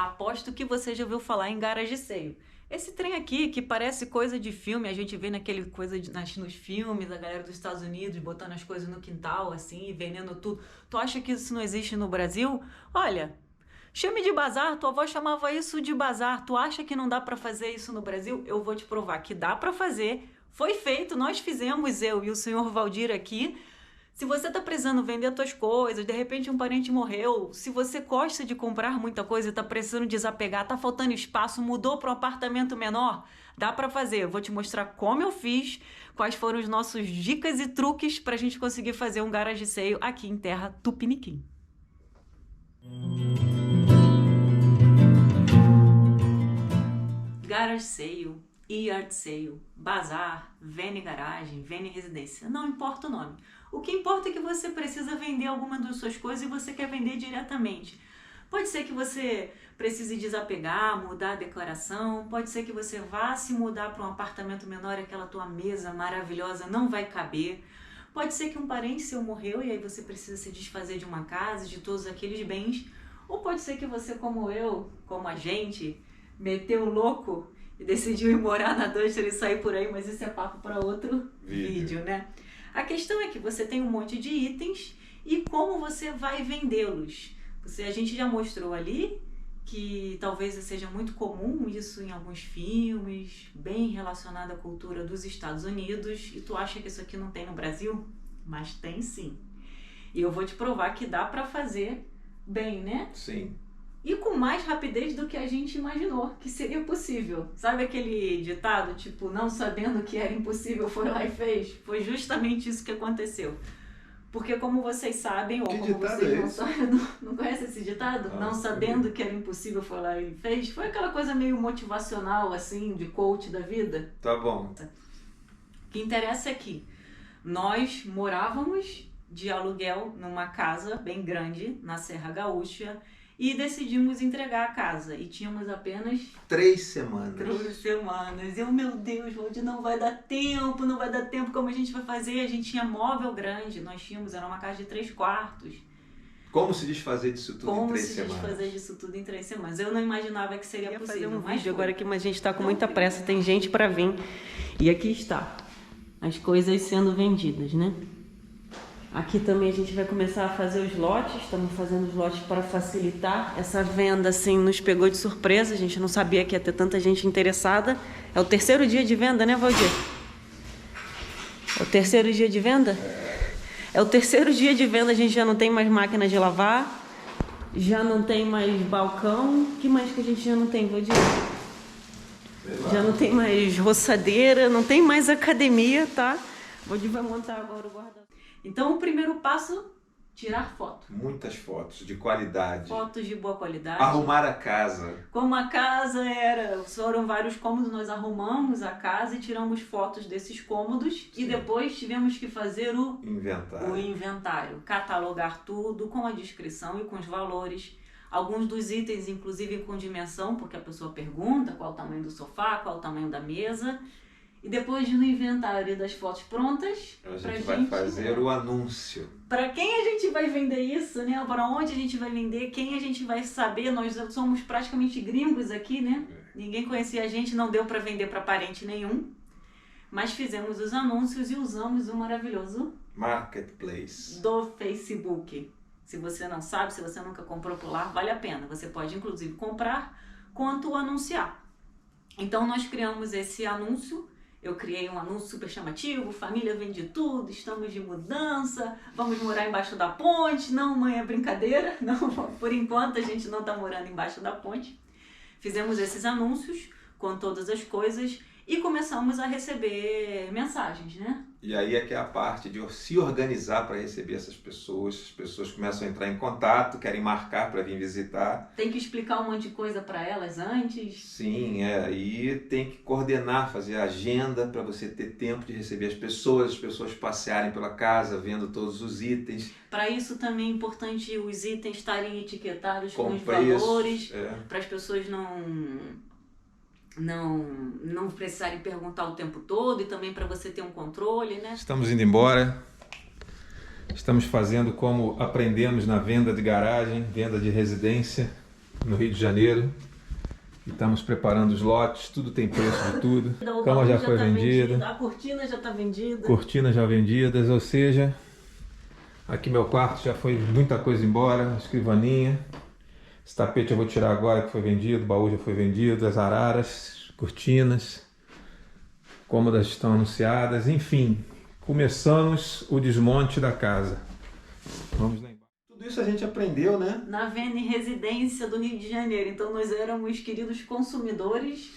Aposto que você já ouviu falar em garage sale. Esse trem aqui, que parece coisa de filme, a gente vê naquele coisa nos filmes, a galera dos Estados Unidos botando as coisas no quintal, assim, vendendo tudo. Tu acha que isso não existe no Brasil? Olha, chame de bazar, tua avó chamava isso de bazar. Tu acha que não dá pra fazer isso no Brasil? Eu vou te provar que dá pra fazer. Foi feito, nós fizemos, eu e o senhor Valdir aqui. Se você tá precisando vender suas coisas, de repente um parente morreu, se você gosta de comprar muita coisa e tá precisando desapegar, tá faltando espaço, mudou para um apartamento menor, dá para fazer. Eu vou te mostrar como eu fiz, quais foram os nossos dicas e truques pra gente conseguir fazer um garage sale aqui em terra Tupiniquim. Garage sale, yard sale, bazar, vende garagem, vende residência, não importa o nome. O que importa é que você precisa vender alguma das suas coisas e você quer vender diretamente. Pode ser que você precise desapegar, mudar a declaração, pode ser que você vá se mudar para um apartamento menor e aquela tua mesa maravilhosa não vai caber. Pode ser que um parente seu morreu e aí você precisa se desfazer de uma casa, de todos aqueles bens. Ou pode ser que você, como eu, como a gente, meteu o louco e decidiu ir morar na Duster e sair por aí, mas isso é papo para outro vídeo, né? A questão é que você tem um monte de itens e como você vai vendê-los. A gente já mostrou ali que talvez seja muito comum isso em alguns filmes, bem relacionado à cultura dos Estados Unidos, e tu acha que isso aqui não tem no Brasil? Mas tem sim. E eu vou te provar que dá para fazer bem, né? Sim. E com mais rapidez do que a gente imaginou que seria possível. Sabe aquele ditado, tipo, não sabendo que era impossível, foi lá e fez? Foi justamente isso que aconteceu. Porque como vocês sabem, ou como vocês não sabem, não conhecem esse ditado? Não sabendo que era impossível, foi lá e fez? Foi aquela coisa meio motivacional, assim, de coach da vida. Tá bom. O que interessa é que nós morávamos de aluguel numa casa bem grande, na Serra Gaúcha, e decidimos entregar a casa. E tínhamos apenas 3 semanas. 3 semanas. Eu, meu Deus, Valdir, não vai dar tempo, não vai dar tempo. Como a gente vai fazer? A gente tinha móvel grande. Nós tínhamos, era uma casa de 3 quartos. Como se desfazer disso tudo em 3 semanas? Como se desfazer disso tudo em 3 semanas? Eu não imaginava que seria possível. Fazer um mas vídeo agora que a gente está com muita pressa. Tem gente para vir. E aqui está. As coisas sendo vendidas, né? Aqui também a gente vai começar a fazer os lotes, estamos fazendo os lotes para facilitar. Essa venda assim nos pegou de surpresa, a gente não sabia que ia ter tanta gente interessada. É o 3º dia de venda, né, Valdir? É o 3º dia de venda? É o 3º dia de venda, a gente já não tem mais máquina de lavar, já não tem mais balcão. O que mais que a gente já não tem, Valdir? Já não tem mais roçadeira, não tem mais academia, tá? O Valdir vai montar agora o guarda-roupa. Então, o primeiro passo, tirar foto. Muitas fotos de qualidade. Fotos de boa qualidade. Arrumar a casa. Como a casa era, foram vários cômodos, nós arrumamos a casa e tiramos fotos desses cômodos. Sim. E depois tivemos que fazer o inventário. Catalogar tudo com a descrição e com os valores. Alguns dos itens, inclusive com dimensão, porque a pessoa pergunta qual o tamanho do sofá, qual o tamanho da mesa. E depois no inventário das fotos prontas, a gente vai fazer o anúncio. Para quem a gente vai vender isso, né? Para onde a gente vai vender, quem a gente vai saber. Nós somos praticamente gringos aqui, né? Ninguém conhecia a gente, não deu para vender para parente nenhum. Mas fizemos os anúncios e usamos o maravilhoso Marketplace do Facebook. Se você não sabe, se você nunca comprou por lá, vale a pena. Você pode inclusive comprar quanto anunciar. Então nós criamos esse anúncio. Eu criei um anúncio super chamativo, família vende tudo, estamos de mudança, vamos morar embaixo da ponte. Não, mãe, é brincadeira. Não, por enquanto a gente não está morando embaixo da ponte. Fizemos esses anúncios com todas as coisas e começamos a receber mensagens, né? E aí é que é a parte de se organizar para receber essas pessoas. As pessoas começam a entrar em contato, querem marcar para vir visitar. Tem que explicar um monte de coisa para elas antes. Sim, e tem que coordenar, fazer a agenda para você ter tempo de receber as pessoas passearem pela casa, vendo todos os itens. Para isso também é importante os itens estarem etiquetados com os valores, para as pessoas não precisarem perguntar o tempo todo e também para você ter um controle, né? Estamos indo embora. Estamos fazendo como aprendemos na venda de garagem, venda de residência. no Rio de Janeiro. E estamos preparando os lotes, tudo tem preço de tudo. A cama já foi vendida. A cortina já está vendida. Cortinas já vendidas, ou seja, aqui meu quarto já foi muita coisa embora, a escrivaninha. Esse tapete eu vou tirar agora que foi vendido, o baú já foi vendido, as araras, cortinas, cômodas estão anunciadas, enfim, começamos o desmonte da casa. Vamos lá embaixo. Tudo isso a gente aprendeu, né? Na Vene Residência do Rio de Janeiro. Então nós éramos queridos consumidores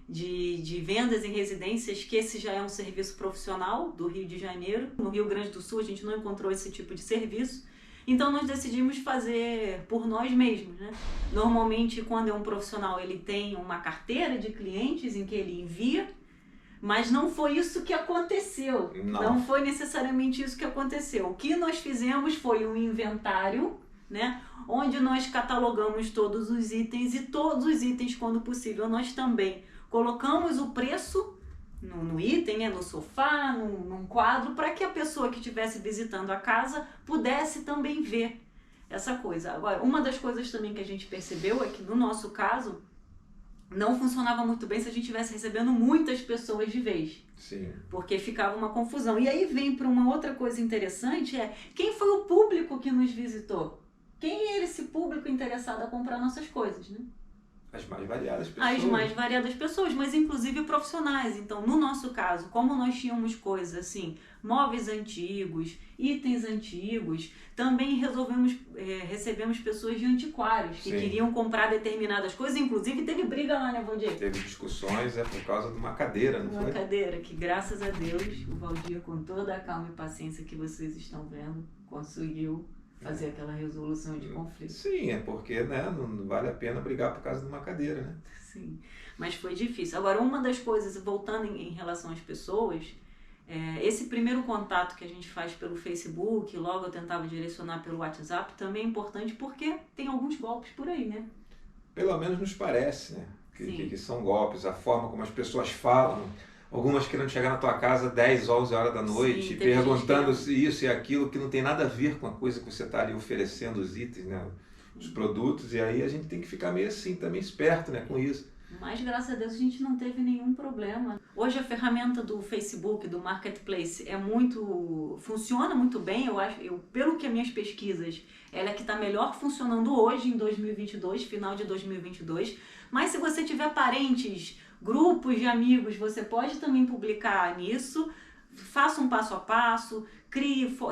de vendas em residências, que esse já é um serviço profissional do Rio de Janeiro. No Rio Grande do Sul a gente não encontrou esse tipo de serviço. Então nós decidimos fazer por nós mesmos, né? Normalmente quando é um profissional ele tem uma carteira de clientes em que ele envia, mas não foi isso que aconteceu. Não foi necessariamente isso que aconteceu. O que nós fizemos foi um inventário, né? Onde nós catalogamos todos os itens, e todos os itens, quando possível, nós também colocamos o preço no item, né? No sofá, num quadro, para que a pessoa que estivesse visitando a casa pudesse também ver essa coisa. Agora, uma das coisas também que a gente percebeu é que no nosso caso não funcionava muito bem se a gente estivesse recebendo muitas pessoas de vez. Sim. Porque ficava uma confusão. E aí vem para uma outra coisa interessante, quem foi o público que nos visitou? Quem era esse público interessado a comprar nossas coisas, né? As mais variadas pessoas. As mais variadas pessoas, mas inclusive profissionais. Então, no nosso caso, como nós tínhamos coisas assim, móveis antigos, itens antigos, também recebemos pessoas de antiquários que queriam comprar determinadas coisas. Inclusive, teve briga lá, né, Valdir? Teve discussões por causa de uma cadeira, não foi? Uma cadeira que, graças a Deus, o Valdir, com toda a calma e paciência que vocês estão vendo, conseguiu fazer aquela resolução de conflito. Sim, é porque, né, não vale a pena brigar por causa de uma cadeira, né? Sim, mas foi difícil. Agora, uma das coisas, voltando em relação às pessoas, esse primeiro contato que a gente faz pelo Facebook, logo eu tentava direcionar pelo WhatsApp, também é importante porque tem alguns golpes por aí, né? Pelo menos nos parece, né? Que são golpes, a forma como as pessoas falam. Algumas querendo chegar na tua casa 10, 11 horas da noite, Sim, perguntando se isso e aquilo, que não tem nada a ver com a coisa que você está ali oferecendo, os itens, né? Os produtos, e aí a gente tem que ficar meio assim, também esperto, né, com isso. Mas, graças a Deus, a gente não teve nenhum problema. Hoje a ferramenta do Facebook, do Marketplace, funciona muito bem. Pelo que as minhas pesquisas, ela é que está melhor funcionando hoje, em 2022, final de 2022. Mas se você tiver parentes, grupos de amigos, você pode também publicar nisso. Faça um passo a passo,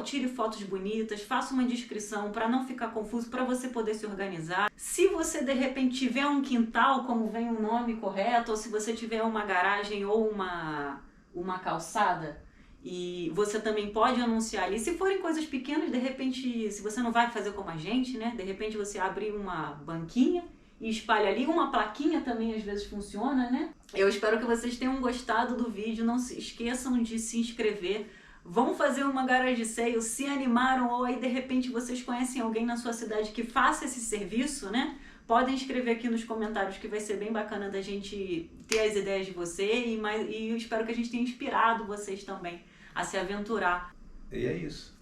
tire fotos bonitas, faça uma descrição para não ficar confuso, para você poder se organizar. Se você de repente tiver um quintal, como vem o nome correto, ou se você tiver uma garagem ou uma calçada, e você também pode anunciar ali. Se forem coisas pequenas, de repente, se você não vai fazer como a gente, né? De repente você abre uma banquinha e espalha ali, uma plaquinha também às vezes funciona, né? Eu espero que vocês tenham gostado do vídeo, não se esqueçam de se inscrever. Vão fazer uma garage sale, se animaram, ou aí de repente vocês conhecem alguém na sua cidade que faça esse serviço, né? Podem escrever aqui nos comentários, que vai ser bem bacana da gente ter as ideias de você, e eu espero que a gente tenha inspirado vocês também a se aventurar. E é isso.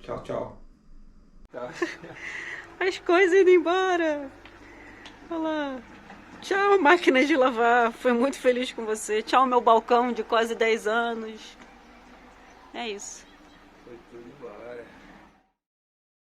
Tchau, tchau. As coisas indo embora. Olha lá. Tchau, máquina de lavar. Foi muito feliz com você. Tchau, meu balcão de quase 10 anos. É isso. Foi tudo.